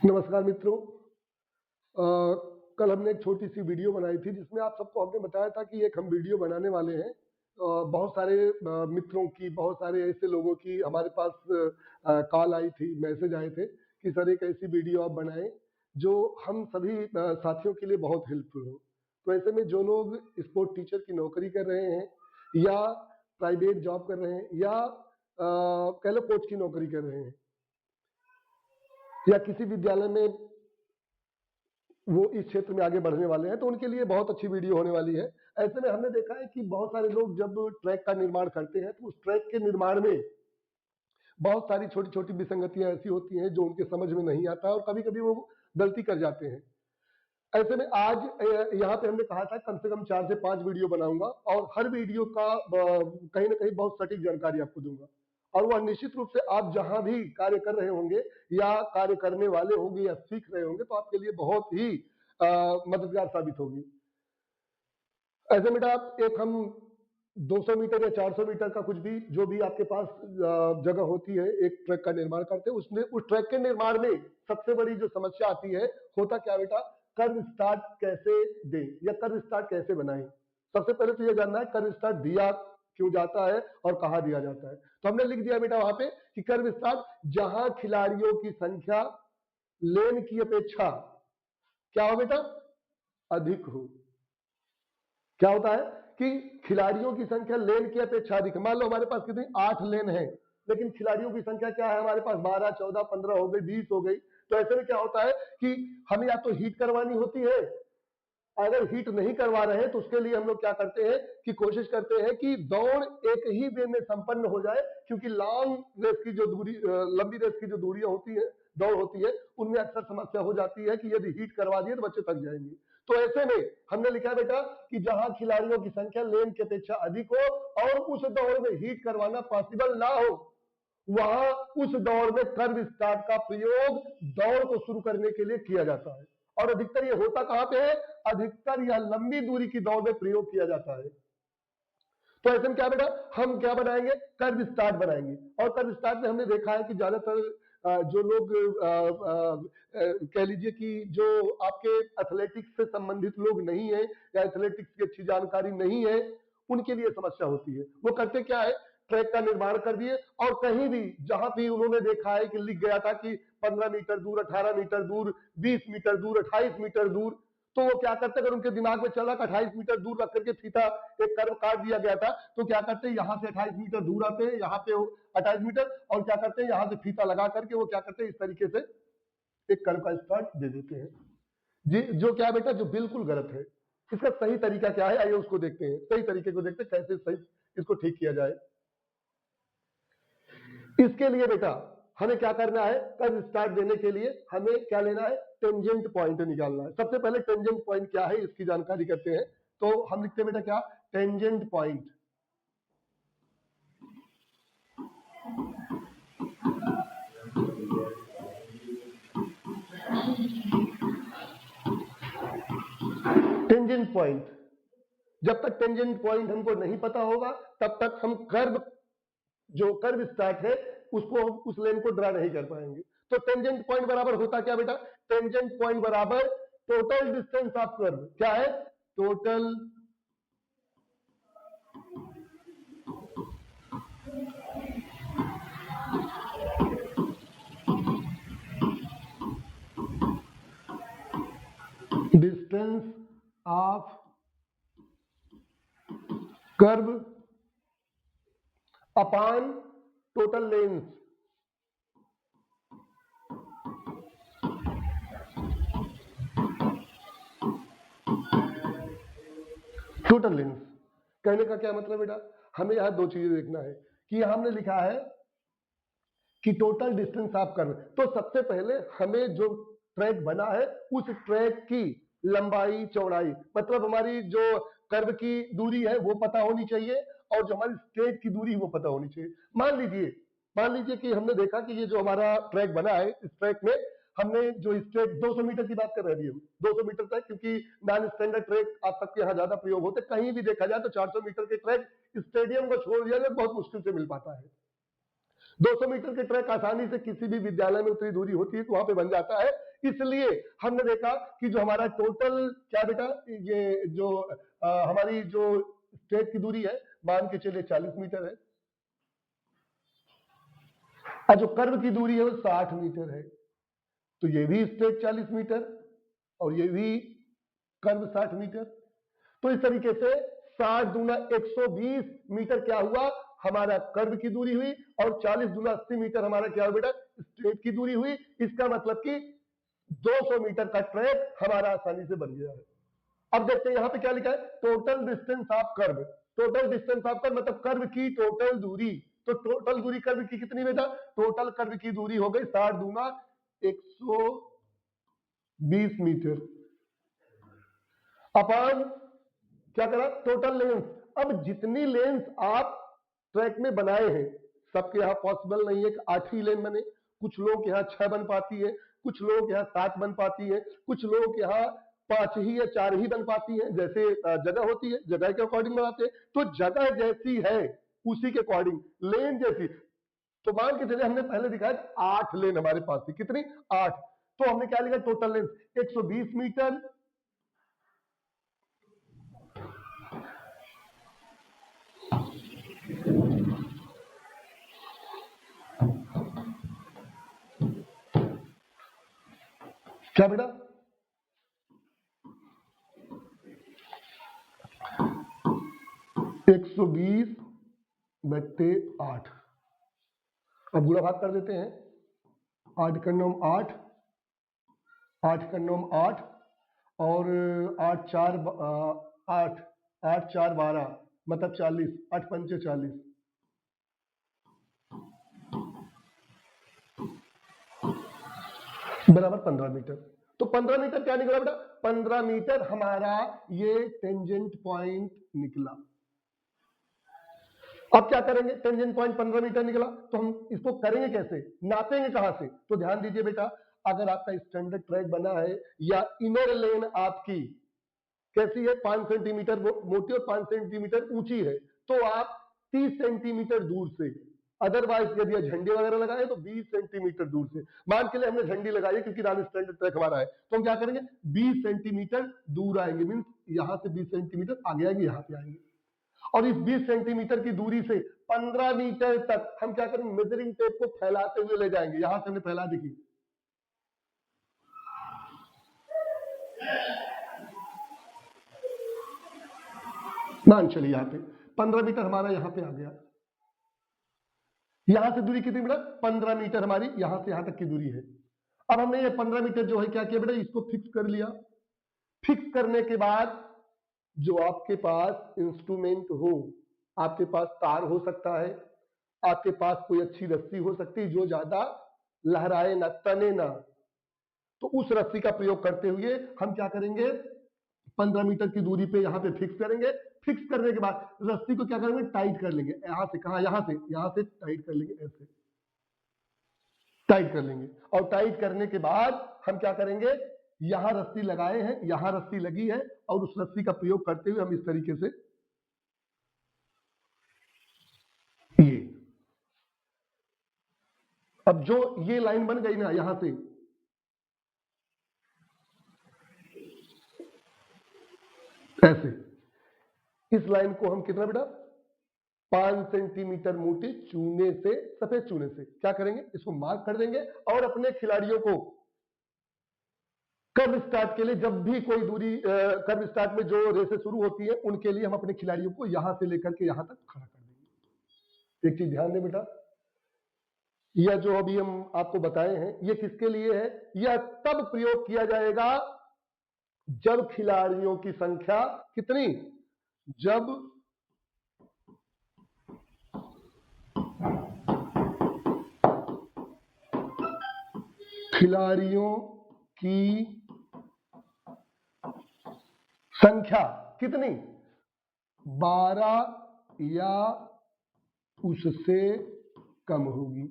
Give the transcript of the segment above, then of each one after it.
नमस्कार मित्रों। कल हमने एक छोटी सी वीडियो बनाई थी जिसमें आप सबको हमने बताया था कि एक हम वीडियो बनाने वाले हैं। बहुत सारे मित्रों की, बहुत सारे ऐसे लोगों की हमारे पास कॉल आई थी, मैसेज आए थे कि सर एक ऐसी वीडियो आप बनाएं जो हम सभी साथियों के लिए बहुत हेल्पफुल हो। तो ऐसे में जो लोग स्पोर्ट टीचर की नौकरी कर रहे हैं या प्राइवेट जॉब कर रहे हैं या कह लो कोच की नौकरी कर रहे हैं या किसी विद्यालय में वो इस क्षेत्र में आगे बढ़ने वाले हैं, तो उनके लिए बहुत अच्छी वीडियो होने वाली है। ऐसे में हमने देखा है कि बहुत सारे लोग जब ट्रैक का निर्माण करते हैं तो उस ट्रैक के निर्माण में बहुत सारी छोटी छोटी विसंगतियां ऐसी होती हैं जो उनके समझ में नहीं आता और कभी कभी वो गलती कर जाते हैं। ऐसे में आज यहाँ पे हमने कहा था कम से कम 4 से 5 वीडियो बनाऊंगा और हर वीडियो का कहीं ना कहीं बहुत सटीक जानकारी आपको दूंगा और वह निश्चित रूप से आप जहां भी कार्य कर रहे होंगे या कार्य करने वाले होंगे या सीख रहे होंगे तो आपके लिए बहुत ही मददगार साबित होगी। ऐसे में आप एक हम 200 मीटर या 400 मीटर का कुछ भी जो भी आपके पास जगह होती है एक ट्रैक का निर्माण करते हैं, उसमें उस ट्रैक के निर्माण में सबसे बड़ी जो समस्या आती है, होता क्या बेटा, कर्व स्टार्ट कैसे दें या कर्व स्टार्ट कैसे बनाएं। सबसे पहले तो ये जानना है कर्व स्टार्ट दिया क्यों जाता है और कहाँ दिया जाता है। तो हमने लिख दिया बेटा वहां पे कि कर्व स्टार्ट जहां खिलाड़ियों की संख्या लेन की अपेक्षा क्या हो बेटा, अधिक हो। क्या होता है कि खिलाड़ियों की संख्या लेन की अपेक्षा अधिक। मान लो हमारे पास कितनी 8 लेन है लेकिन खिलाड़ियों की संख्या क्या है, हमारे पास 12, 14, 15 हो गई, 20 हो गई। तो ऐसे में क्या होता है कि हमें या तो हीट करवानी होती है, अगर हीट नहीं करवा रहे हैं तो उसके लिए हम लोग क्या करते हैं कि कोशिश करते हैं कि दौड़ एक ही वे में संपन्न हो जाए, क्योंकि लॉन्ग रेस की जो दूरी, लंबी रेस की जो दूरियां होती है, दौड़ होती है, उनमें अक्सर समस्या हो जाती है कि यदि हीट करवा दिए तो बच्चे थक जाएंगे। तो ऐसे में हमने लिखा बेटा कि जहां खिलाड़ियों की संख्या लेन की अपेक्षा अधिक हो और उस दौड़ में हीट करवाना पॉसिबल ना हो, वहां उस दौड़ में कर्व स्टार्ट का प्रयोग दौड़ को शुरू करने के लिए किया जाता है। और अधिकतर ये होता कहां पे है, अधिकतर यह लंबी दूरी की दौड़ में प्रयोग किया जाता है। तो ऐसे में क्या बेटा, हम क्या बनाएंगे, कर्व स्टार्ट बनाएंगे। और कर्व स्टार्ट में हमने देखा है कि ज्यादातर जो लोग कह लीजिए कि जो आपके एथलेटिक्स से संबंधित लोग नहीं है या एथलेटिक्स की अच्छी जानकारी नहीं है, उनके लिए समस्या होती है। वो करते क्या है, ट्रैक का निर्माण कर दिए और कहीं भी जहां भी उन्होंने देखा है कि लिख गया था कि 15 मीटर दूर, 18 मीटर दूर, 20 मीटर दूर, 28 मीटर दूर, तो वो क्या करते, अगर उनके दिमाग में चला कि 28 मीटर दूर रख करके फीता एक कर्व काट दिया गया था, तो क्या करते हैं यहाँ से 28 मीटर दूर आते हैं, यहाँ पे 28 मीटर, और क्या करते हैं यहाँ से फीता लगा करके वो क्या करते हैं इस तरीके से एक कर्व का स्टार्ट दे देते हैं जी, जो क्या बेटा, जो बिल्कुल गलत है। इसका सही तरीका क्या है, आइए उसको देखते हैं, सही तरीके को देखते हैं कैसे सही इसको ठीक किया जाए। इसके लिए बेटा हमें क्या करना है, कर्व स्टार्ट देने के लिए हमें क्या लेना है, टेंजेंट पॉइंट निकालना है। सबसे पहले टेंजेंट पॉइंट क्या है इसकी जानकारी करते हैं। तो हम लिखते हैं बेटा क्या, टेंजेंट पॉइंट। टेंजेंट पॉइंट, जब तक टेंजेंट पॉइंट हमको नहीं पता होगा तब तक हम कर्व, जो कर्व स्टार्ट है उसको, उस लेन को ड्रा नहीं कर पाएंगे। तो टेंजेंट पॉइंट बराबर होता क्या बेटा, टेंजेंट पॉइंट बराबर टोटल डिस्टेंस ऑफ कर्व। क्या है, total distance of curve upon total length. Total length कहने का क्या मतलब बेटा, हमें यहां दो चीजें देखना है कि यहां हमने लिखा है कि टोटल डिस्टेंस ऑफ कर्व। तो सबसे पहले हमें जो ट्रैक बना है उस ट्रैक की लंबाई चौड़ाई, मतलब हमारी जो कर्व की दूरी है वो पता होनी चाहिए और जो हमारी स्ट्रेट की दूरी वो पता होनी चाहिए। मान लीजिए कि हमने देखा कि ये जो हमारा ट्रैक बना है, इस ट्रैक में हमने जो स्ट्रेट 200 मीटर की बात कर रहे हैं, 200 मीटर तक, क्योंकि नॉन स्टैंडर्ड ट्रैक आप सबके यहाँ ज्यादा प्रयोग होते, कहीं भी देखा जाए तो 400 मीटर के ट्रैक स्टेडियम को छोड़ दिया जाए बहुत मुश्किल से मिल पाता है। 200 मीटर के ट्रैक आसानी से किसी भी विद्यालय में उतनी दूरी होती है तो वहां पे बन जाता है। इसलिए हमने देखा कि जो हमारा टोटल क्या बेटा, ये जो हमारी जो स्ट्रेट की दूरी है मान के चलिए 40 मीटर है, और जो कर्व की दूरी है वो 60 मीटर है। तो ये भी स्ट्रेट 40 मीटर और ये भी कर्व 60 मीटर। तो इस तरीके से 60 दूना 120 मीटर क्या हुआ, हमारा कर्व की दूरी हुई, और 40 दूना 80 मीटर हमारा क्या हुआ बेटा, स्ट्रेट की दूरी हुई। इसका मतलब कि 200 मीटर का ट्रैक हमारा आसानी से बन गया है। अब देखते हैं यहां पे क्या लिखा है, total distance of curve. Total distance of curve मतलब कर्व की टोटल दूरी। तो टोटल दूरी कर्व की कितनी बेटा, टोटल कर्व की दूरी हो गई 60 दूना 120 मीटर अपान क्या करा, टोटल लेंस। अब जितनी लेंस आप ट्रैक में बनाए हैं, सबके यहाँ पॉसिबल नहीं है कि 8 ही लेन बने, कुछ लोग यहाँ 6 बन पाती है, कुछ लोग यहाँ 7 बन पाती है, कुछ लोग यहाँ 5 ही या 4 ही बन पाती है, जैसे जगह होती है, जगह के अकॉर्डिंग बनाते हैं। तो जगह जैसी है उसी के अकॉर्डिंग लेन जैसी। तो मान के चलिए हमने पहले दिखाया 8 लेन हमारे पास थी, कितनी 8। तो हमने क्या लिखा, टोटल लेंस 120 मीटर क्या बेटा, 120 बट्टे 8। अब गुणा भाग कर देते हैं, 8 का 9 8, 8 का 9 8 और 8 4 8, 8 4 12 मतलब 40, 8 पंचे 40, बराबर 15 मीटर। तो 15 मीटर क्या निकला बेटा, 15 मीटर हमारा ये टेंजेंट पॉइंट निकला। अब क्या करेंगे, टेंजेंट पॉइंट 15 मीटर निकला, तो हम इसको करेंगे कैसे, नापेंगे कहां से। तो ध्यान दीजिए बेटा, अगर आपका स्टैंडर्ड ट्रैक बना है या इनर लेन आपकी कैसी है, 5 सेंटीमीटर मोटी और 5 सेंटीमीटर ऊंची है, तो आप 30 सेंटीमीटर दूर से, अदरवाइज यदि झंडे वगैरह लगाए तो 20 सेंटीमीटर दूर से, मान के लिए हमने झंडी लगाई है क्योंकि नॉन स्टैंडर्ड ट्रैक हमारा है, तो हम क्या करेंगे 20 सेंटीमीटर दूर आएंगे, मीन यहां से 20 सेंटीमीटर आगे आएंगे, यहां पे आएंगे, और इस 20 सेंटीमीटर की दूरी से 15 मीटर तक हम क्या करेंगे, मेजरिंग टेप को फैलाते हुए ले जाएंगे। यहां से हमने फैला देखी, मान चलिए यहां पे 15 मीटर हमारा यहां पे आ गया। यहां से दूरी कितनी बेटा, 15 मीटर हमारी यहां से यहां तक की दूरी है। अब हमने ये 15 मीटर जो है क्या किया बेटा, इसको फिक्स कर लिया। फिक्स करने के बाद जो आपके पास इंस्ट्रूमेंट हो, आपके पास तार हो सकता है, आपके पास कोई अच्छी रस्सी हो सकती है जो ज्यादा लहराए ना, तने ना, तो उस रस्सी का प्रयोग करते हुए हम क्या करेंगे, 15 मीटर की दूरी पे यहां पे फिक्स करेंगे। फिक्स करने के बाद रस्सी को क्या करेंगे, टाइट कर लेंगे, यहां से कहा, यहां से टाइट कर लेंगे, ऐसे टाइट कर लेंगे। और टाइट करने के बाद हम क्या करेंगे, यहां रस्सी लगाए हैं, यहां रस्सी लगी है, और उस रस्सी का प्रयोग करते हुए हम इस तरीके से ये, अब जो ये लाइन बन गई ना यहां से, ऐसे इस लाइन को हम कितना बेटा, 5 सेंटीमीटर मोटे चूने से, सफेद चूने से क्या करेंगे, इसको मार्क कर देंगे। और अपने खिलाड़ियों को कर्व स्टार्ट के लिए, जब भी कोई दूरी कर्व स्टार्ट में जो रेसें शुरू होती है, उनके लिए हम अपने खिलाड़ियों को यहां से लेकर के यहां तक खड़ा कर देंगे। एक चीज ध्यान दें बेटा, यह जो अभी हम आपको बताए हैं, ये किसके लिए है, यह तब प्रयोग किया जाएगा जब खिलाड़ियों की संख्या कितनी, जब खिलाड़ियों की संख्या कितनी, 12 या उससे कम होगी,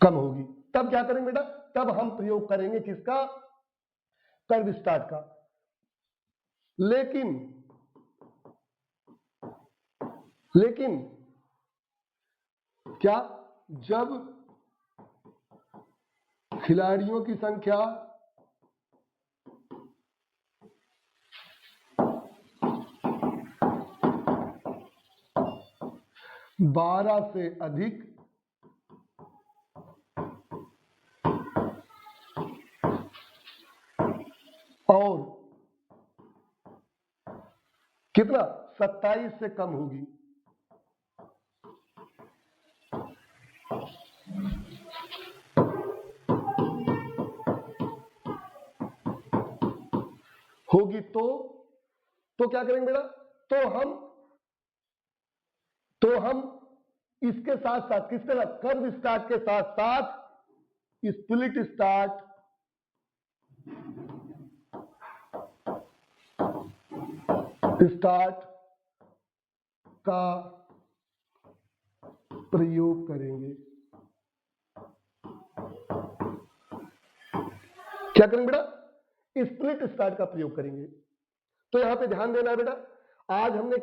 कम होगी। तब क्या करेंगे बेटा, तब हम प्रयोग करेंगे किसका, कर्व स्टार्ट का। लेकिन क्या, जब खिलाड़ियों की संख्या 12 से अधिक और कितना 27 से कम होगी। होगी तो क्या करेंगे बेटा, तो हम इसके साथ साथ किसके साथ, कर्व स्टार्ट के साथ साथ स्प्लिट स्टार्ट का प्रयोग करेंगे। क्या करेंगे बेटा, स्प्लिट स्टार्ट का प्रयोग करेंगे। तो यहां पे ध्यान देना है बेटा, आज हमने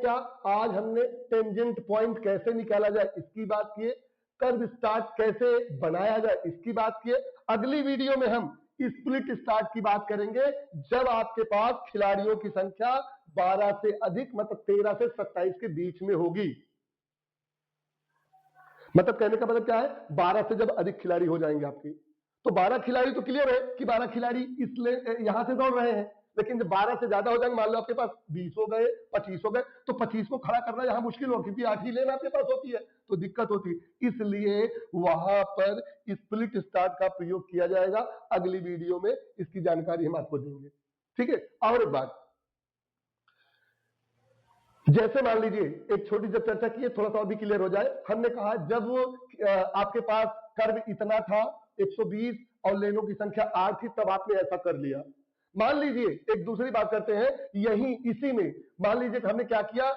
टेंजेंट पॉइंट कैसे निकाला जाए इसकी बात किए, कर्व स्टार्ट कैसे बनाया जाए इसकी बात किए। अगली वीडियो में हम स्प्लिट स्टार्ट की बात करेंगे जब आपके पास खिलाड़ियों की संख्या 12 से अधिक मतलब 13 से 27 के बीच में होगी। मतलब कहने का मतलब क्या है, 12 से जब अधिक खिलाड़ी हो जाएंगे आपके, तो 12 खिलाड़ी तो क्लियर है कि 12 खिलाड़ी यहां से दौड़ रहे हैं, लेकिन जब 12 से ज्यादा हो जाएंगे, मान लो आपके पास 20 हो गए, 25 हो गए, तो 25 को खड़ा करना यहां मुश्किल हो, क्योंकि 8 ही लेन आपके पास होती है, तो दिक्कत होती है। इसलिए वहां पर स्प्लिट स्टार्ट का प्रयोग किया जाएगा। अगली वीडियो में इसकी जानकारी हम आपको देंगे, ठीक है। और एक बात, जैसे मान लीजिए एक छोटी सी चर्चा की है, थोड़ा सा और भी क्लियर हो जाए। हमने कहा जब आपके पास कर्व इतना था 120 और लेनों की संख्या 8 थी, तब आपने ऐसा कर लिया। मान लीजिए एक दूसरी बात करते हैं, यही इसी में मान लीजिए कि हमने क्या किया,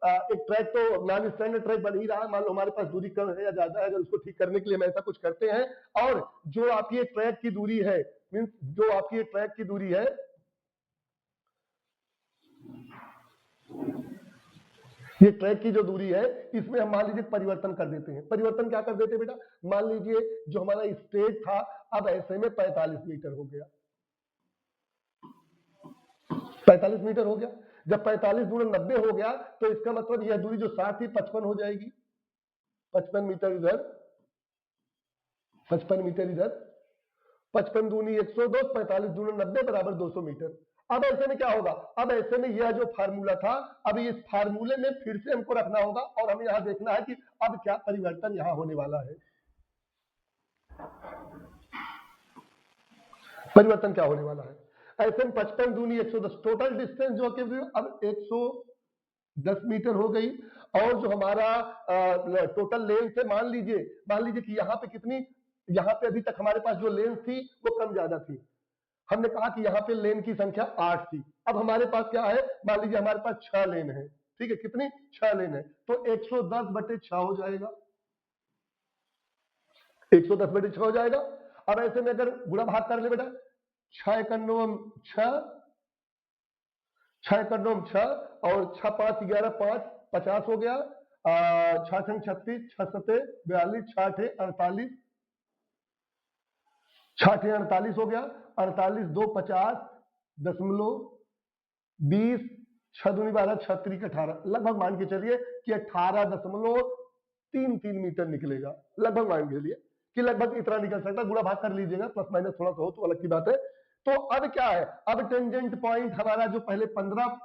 एक ट्रैक तो नॉन स्टैंडर्ड ट्रैक बन ही रहा है, मान लो हमारे पास दूरी कम है या ज्यादा है, अगर उसको ठीक करने के लिए हम ऐसा कुछ करते हैं, और जो आपकी ट्रैक की दूरी है, मींस जो आपकी ट्रैक की दूरी है, ये ट्रैक की जो दूरी है, इसमें हम मान लीजिए परिवर्तन कर देते हैं। परिवर्तन क्या कर देते हैं बेटा, मान लीजिए जो हमारा स्ट्रेट था अब ऐसे में 45 मीटर हो गया, 45 मीटर हो गया। जब 45 दूनी 90 हो गया, तो इसका मतलब यह दूरी जो 60 थी 55 हो जाएगी। 55 मीटर इधर, 55 मीटर इधर, 55 दूनी 102, 45 दूनी 90 बराबर 200 मीटर। अब ऐसे में क्या होगा, अब ऐसे में यह जो फार्मूला था, अब इस फार्मूले में फिर से हमको रखना होगा, और हमें यहां देखना है कि अब क्या परिवर्तन यहां होने वाला है। परिवर्तन क्या होने वाला है, ऐसे में 55 दूनी 110, टोटल डिस्टेंस जो कि अब 110 मीटर हो गई। और जो हमारा टोटल लेंथ है, मान लीजिए कि यहाँ पे कितनी, यहाँ पे अभी तक हमारे पास जो लेंथ थी वो कम ज्यादा थी। हमने कहा कि यहाँ पे लेन की संख्या 8 थी, अब हमारे पास क्या है, मान लीजिए हमारे पास 6 लेन है, ठीक है, कितनी 6 लेन है, तो 110/6 हो जाएगा, 110/6 हो जाएगा। अब ऐसे में अगर गुणा भाग कर ले बेटा, 6 एकम 6, 6 एकम 6 और 6 5 11 5 50 हो गया, 6 6 36, 6 7 42, 6 8 48, 6 8 48 हो गया, 48 2 50.20, 6 दूनी 12, 6 3 18, लगभग मान के चलिए कि 18.33 मीटर निकलेगा। लगभग मान के चलिए कि लगभग इतना निकल सकता है, गुणा भाग कर लीजिएगा, प्लस माइनस थोड़ा सा हो तो अलग की बात है। तो अब क्या है, अब टेंजेंट पॉइंट हमारा जो पहले 15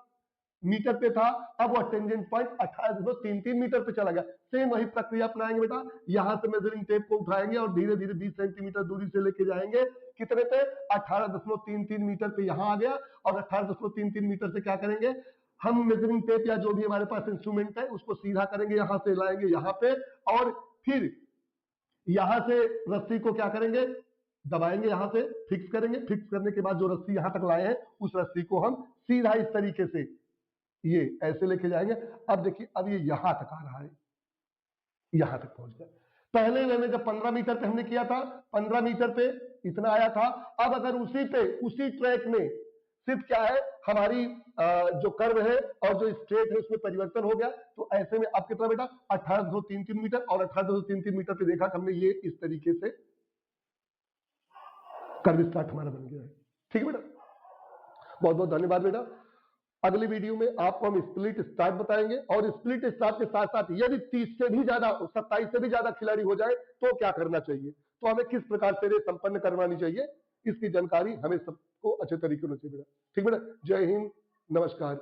मीटर पे था, अब वह टेंजेंट पॉइंट 18.33 मीटर पे चला गया। सेम वही प्रक्रिया अपनाएंगे बेटा, यहां से मेजरिंग टेप को उठाएंगे और धीरे धीरे 20 सेंटीमीटर दूरी से लेके जाएंगे, कितने पे, 18.33 मीटर पे यहां आ गया, और 18.33 मीटर से क्या करेंगे, हम मेजरिंग टेप या जो भी हमारे पास इंस्ट्रूमेंट है उसको सीधा करेंगे, यहां से लाएंगे यहाँ पे, और फिर यहां से रस्सी को क्या करेंगे, दबाएंगे, यहां से फिक्स करेंगे। फिक्स करने के बाद जो रस्सी यहां तक लाए हैं, उस रस्सी को हम सीधा इस तरीके से ये ऐसे लेके जाएंगे। अब देखिए, अब ये यहां तक आ रहा है, यहां तक पहुंच गया। पहले मैंने जब 15 मीटर पे हमने किया था, 15 मीटर पे इतना आया था। अब अगर उसी ट्रैक में सिर्फ क्या है, हमारी जो कर्व है और जो स्ट्रेट है उसमें परिवर्तन हो गया, तो ऐसे में अब कितना बेटा, 1833 मीटर, और 1833 मीटर पे देखा हमने ये इस तरीके से कर्व स्टार्ट हमारा बन गया है। ठीक है बेटा, बहुत बहुत धन्यवाद बेटा। अगली वीडियो में आपको हम स्प्लिट स्टार्ट बताएंगे और स्प्लिट स्टार्ट के साथ साथ यदि 30 से भी ज्यादा 27 से भी ज्यादा खिलाड़ी हो जाए तो क्या करना चाहिए, तो हमें किस प्रकार से रेस संपन्न करवानी चाहिए, इसकी जानकारी हमें सबको अच्छे तरीके से बेटा। ठीक बेटा, जय हिंद, नमस्कार।